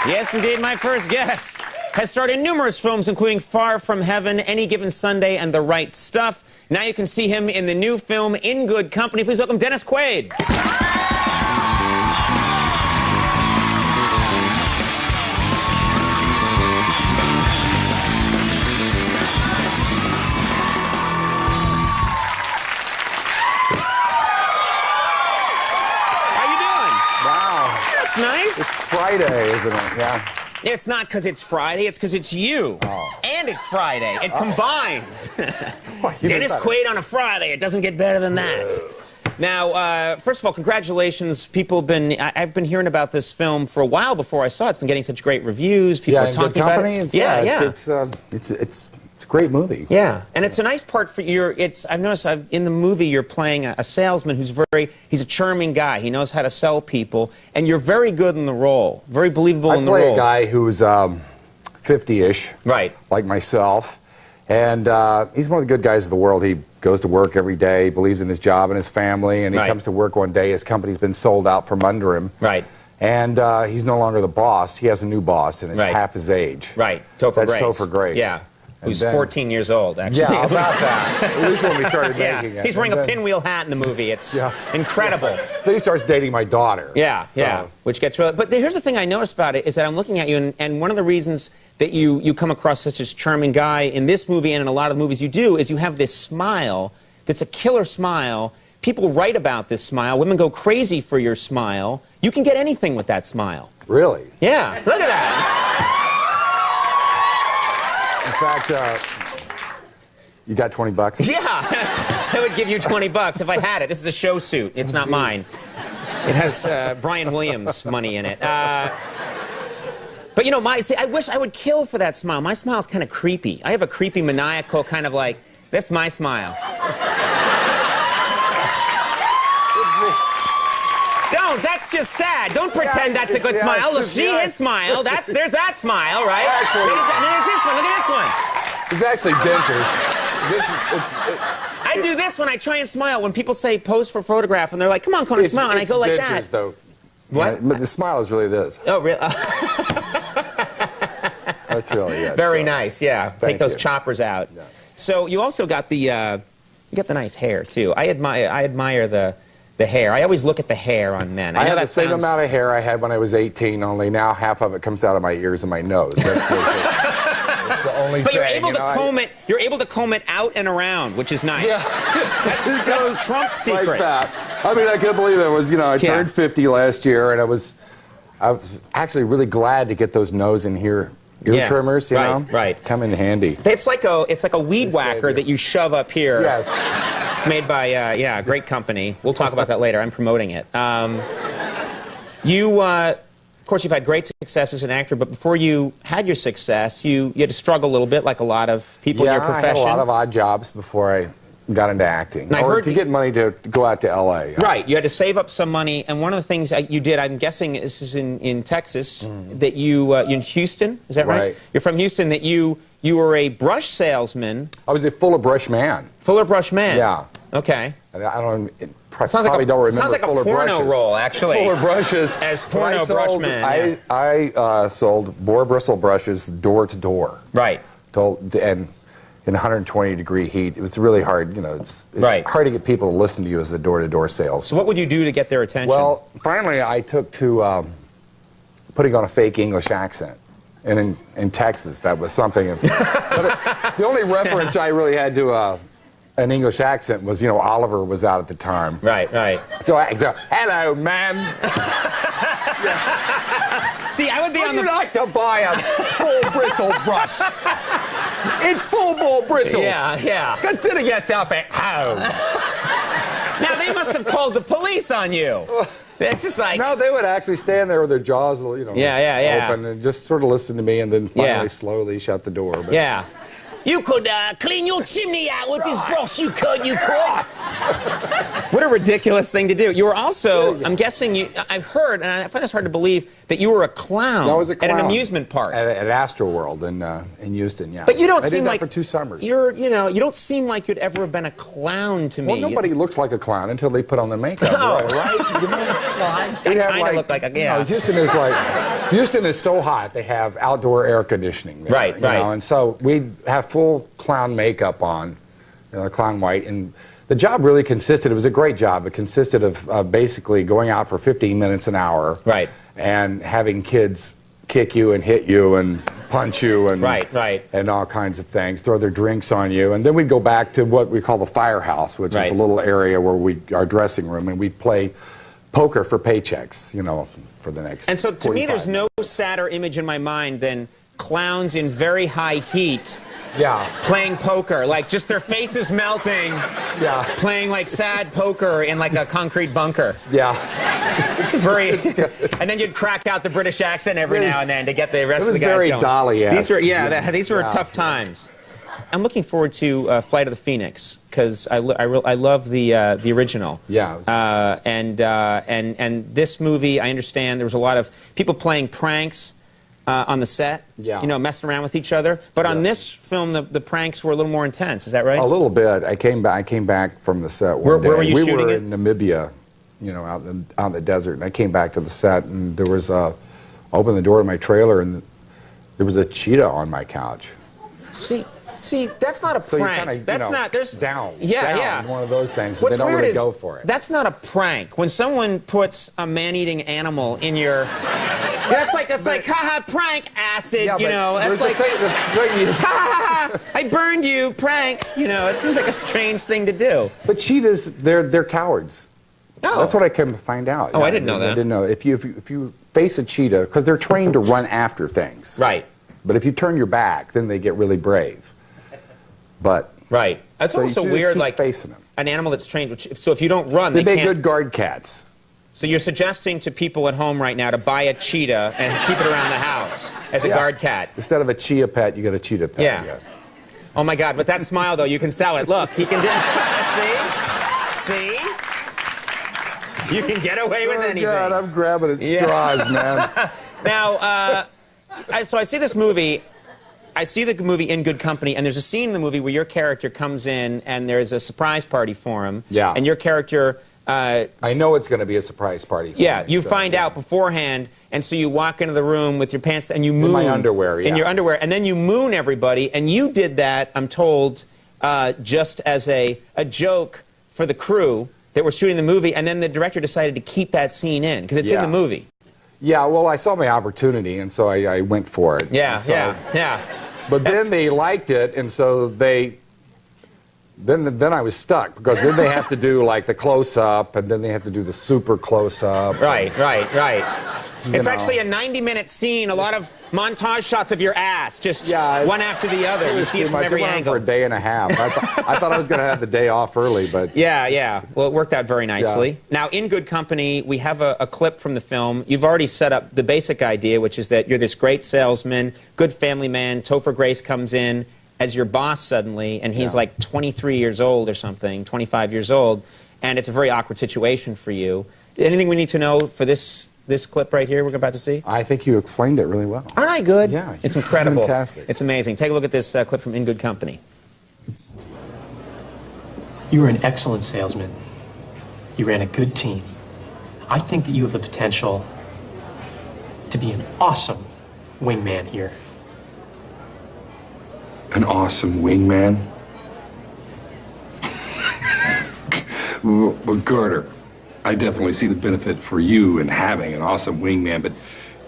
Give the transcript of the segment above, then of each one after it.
Yes, indeed, my first guest has starred in numerous films, including Far From Heaven, Any Given Sunday, and The Right Stuff. Now you can see him in the new film In Good Company. Please welcome Dennis Quaid. That's nice. It's Friday, isn't it? Yeah. It's not because it's Friday, it's because it's you. Oh. And it's Friday. It combines. Well, Dennis Quaid on a Friday. It doesn't get better than that. Now, first of all, congratulations. I've been hearing about this film for a while before I saw it. It's been getting such great reviews. People are talking about it. It's a great movie. Yeah, and it's a nice part for I've noticed in the movie you're playing a salesman who's he's a charming guy. He knows how to sell people, and you're very good in the role. Very believable in the role. I play a guy who's 50-ish, right, like myself, and he's one of the good guys of the world. He goes to work every day, believes in his job and his family, and he comes to work one day. His company's been sold out from under him. Right. And he's no longer the boss. He has a new boss, and it's half his age. Right. Topher Grace. That's Topher Grace. Yeah. Who's 14 years old, actually. Yeah, about that. At least when we started making it. He's wearing a pinwheel hat in the movie. It's incredible. Then he starts dating my daughter. Yeah, yeah. Which gets really... But here's the thing I noticed about it is that I'm looking at you, and one of the reasons that you come across such a charming guy in this movie and in a lot of movies you do is you have this smile that's a killer smile. People write about this smile. Women go crazy for your smile. You can get anything with that smile. Really? Yeah. Look at that. In fact, you got 20 bucks? Yeah, I would give you 20 bucks if I had it. This is a show suit. It's not mine. It has Brian Williams money in it. But you know, I wish I would kill for that smile. My smile's kind of creepy. I have a creepy, maniacal kind of like, that's my smile. Don't, that's just sad. Don't pretend that's a good smile. Look, see his smile. There's that smile, right? Actually, there's this one. Look at this one. It's actually dentures. I do this when I try and smile. When people say pose for photograph, and they're like, come on, Conan, smile. And I go like dentures, that. Though. What? But the smile is really this. Oh, really? That's really it. Very nice, yeah. Take those choppers out. Yeah. So you also got the nice hair, too. I admire the hair. I always look at the hair on men. I have the same amount of hair I had when I was 18, only now half of it comes out of my ears and my nose. That's the only but thing. But you're able to comb it out and around, which is nice. Yeah. That's Trump's secret. Like that. I mean, I can't believe it was, I turned 50 last year, and I was actually really glad to get those nose and ear trimmers, you know? Right. Come in handy. It's like a weed whacker that you shove up here. Yes. It's made by, a great company. We'll talk about that later. I'm promoting it. Of course, you've had great success as an actor, but before you had your success, you had to struggle a little bit like a lot of people in your profession. I had a lot of odd jobs before I got into acting. Or to get money to go out to L.A. Right. You had to save up some money, and one of the things you did, I'm guessing this is in Texas, that you're in Houston, is that right? You're from Houston, that you were a brush salesman. I was a Fuller Brush man. Fuller Brush man? Yeah. Okay. I don't Sounds like a porno role, actually. Fuller Brushes. As porno brush man. I sold boar bristle brushes door to door. Right. And in 120-degree heat. It was really hard, it's hard to get people to listen to you as a door-to-door sales. So what would you do to get their attention? Well, finally I took to putting on a fake English accent. And in Texas, that was something. The only reference I really had to an English accent was, Oliver was out at the time. Right. So hello, ma'am. See, I would be Would you like to buy a full bristle brush? It's full bore bristles. Yeah. Consider yourself at home. Now, they must have called the police on you. It's just like... No, they would actually stand there with their jaws, open and just sort of listen to me and then finally slowly shut the door. But, yeah. You could clean your chimney out with this brush. You could. What a ridiculous thing to do. You were also, I'm guessing, I've heard, and I find this hard to believe, that you were a clown, I was a clown at an amusement park. At Astroworld in Houston, yeah. But you don't I seem did that like for 2 summers. You don't seem like you'd ever have been a clown to me. Well, nobody looks like a clown until they put on the makeup, right? Well, I kind of look like a, yeah. No, Houston is so hot, they have outdoor air conditioning there. Right. You know, and so we have full clown makeup on, clown white, and the job really consisted, it was a great job, it consisted of basically going out for 15 minutes an hour. Right. And having kids kick you and hit you and punch you and and all kinds of things, throw their drinks on you, and then we'd go back to what we call the firehouse, which is a little area where our dressing room, and we'd play poker for paychecks, for the next. And so to me, there's no sadder image in my mind than clowns in very high heat. Yeah. Playing poker, like just their faces melting. Yeah. Playing like sad poker in like a concrete bunker. Yeah. It's very. And then you'd crack out the British accent every now and then to get the rest of the guys going. It was very Dolly-esque. These were tough times. I'm looking forward to Flight of the Phoenix because I love the original. Yeah. And this movie, I understand there was a lot of people playing pranks. On the set, messing around with each other. But on this film, the pranks were a little more intense. Is that right? A little bit. I came back from the set one day. Where were you shooting We were it? in Namibia, out in the desert, and I came back to the set, and there was opened the door of my trailer, and there was a cheetah on my couch. See, that's not a prank. So you that's not. There's down. Yeah. One of those things. What's they don't weird really is go for it. That's not a prank. When someone puts a man-eating animal in your, that's like haha prank acid. Yeah, that's like ha, I burned you prank. It seems like a strange thing to do. But cheetahs, they're cowards. Oh. That's what I came to find out. Oh, I didn't know that. I didn't know. If you face a cheetah, because they're trained to run after things. Right. But if you turn your back, then they get really brave. But it's so also you weird, keep like facing them. An animal that's trained. So if you don't run, they make can't. good guard cats. So you're suggesting to people at home right now to buy a cheetah and keep it around the house as a guard cat. Instead of a chia pet, you get a cheetah pet. Yeah. Oh my God! But that smile, though, you can sell it. Look, he can do. See. You can get away with anything. God, I'm grabbing at straws, man. Now, so I see this movie. I see the movie In Good Company, and there's a scene in the movie where your character comes in, and there's a surprise party for him. Yeah. And your character... I know it's going to be a surprise party for me. You find out beforehand, and so you walk into the room with your pants, and you moon. In my underwear, In your underwear, and then you moon everybody, and you did that, I'm told, just as a joke for the crew that were shooting the movie, and then the director decided to keep that scene in, because it's in the movie. Yeah, well, I saw my opportunity, and so I went for it. Yeah. But then they liked it, and so then I was stuck, because then they have to do like the close-up, and then they have to do the super close-up. Right. It's actually a 90-minute scene, a lot of montage shots of your ass, just one after the other. You see it from every angle. For a day and a half. I thought I was going to have the day off early, but... Yeah. Well, it worked out very nicely. Yeah. Now, In Good Company, we have a clip from the film. You've already set up the basic idea, which is that you're this great salesman, good family man. Topher Grace comes in as your boss suddenly, and he's like 23 years old or something, 25 years old, and it's a very awkward situation for you. Anything we need to know for this clip right here we're about to see? I think you explained it really well. Aren't I good? Yeah. It's incredible. Fantastic. It's amazing. Take a look at this clip from In Good Company. You were an excellent salesman. You ran a good team. I think that you have the potential to be an awesome wingman here. An awesome wingman? Well, Carter, I definitely see the benefit for you in having an awesome wingman, but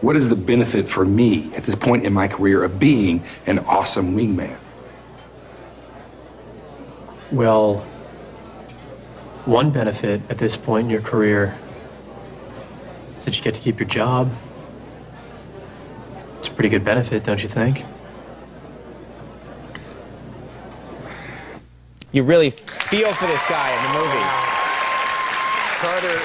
what is the benefit for me at this point in my career of being an awesome wingman? Well, one benefit at this point in your career is that you get to keep your job. It's a pretty good benefit, don't you think? You really feel for this guy in the movie. Carter,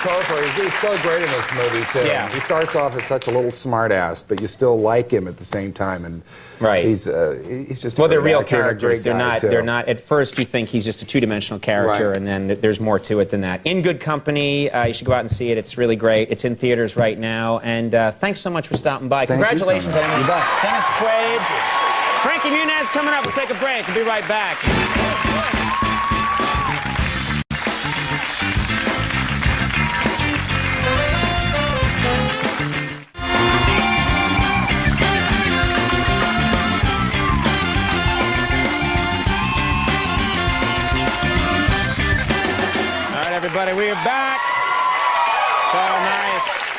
Topher, he's so great in this movie, too. Yeah. He starts off as such a little smartass, but you still like him at the same time. And Right. he's just Well, they're great real actor and a characters. great guy, too. They're not. At first, you think he's just a two-dimensional character, Right. and then there's more to it than that. In Good Company, you should go out and see it. It's really great. It's in theaters right now. And thanks so much for stopping by. Thank you, Congratulations, Conan. You bet. Dennis Quaid. Frankie Muniz coming up. We'll take a break. We'll be right back. All right, everybody, we are back. So nice.